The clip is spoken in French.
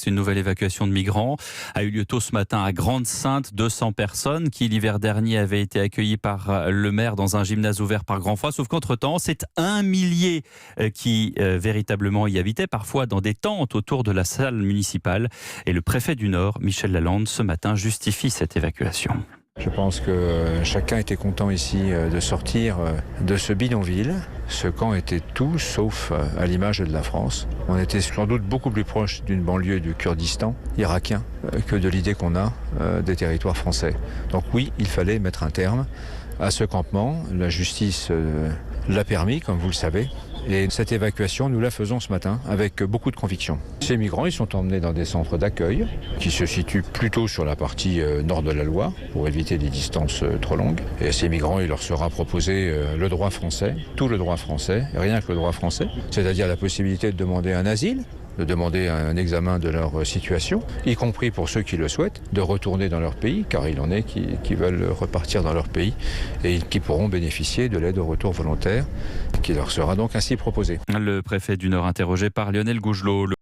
Une nouvelle évacuation de migrants a eu lieu tôt ce matin à Grande-Synthe. 200 personnes qui, l'hiver dernier, avaient été accueillies par le maire dans un gymnase ouvert par grand froid. Sauf qu'entre-temps, c'est 1 millier qui véritablement y habitait, parfois dans des tentes autour de la salle municipale. Et le préfet du Nord, Michel Lalande, ce matin justifie cette évacuation. Je pense que chacun était content ici de sortir de ce bidonville. Ce camp était tout sauf à l'image de la France. On était sans doute beaucoup plus proche d'une banlieue du Kurdistan irakien que de l'idée qu'on a des territoires français. Donc oui, il fallait mettre un terme à ce campement. La justice l'a permis, comme vous le savez. Et cette évacuation, nous la faisons ce matin avec beaucoup de conviction. Ces migrants, ils sont emmenés dans des centres d'accueil qui se situent plutôt sur la partie nord de la Loire pour éviter des distances trop longues. Et à ces migrants, il leur sera proposé le droit français, tout le droit français, rien que le droit français, c'est-à-dire la possibilité de demander un asile, de demander un examen de leur situation, y compris pour ceux qui le souhaitent, de retourner dans leur pays, car il en est qui veulent repartir dans leur pays et qui pourront bénéficier de l'aide au retour volontaire qui leur sera donc ainsi proposée. Le préfet du Nord interrogé par Lionel Gougelot.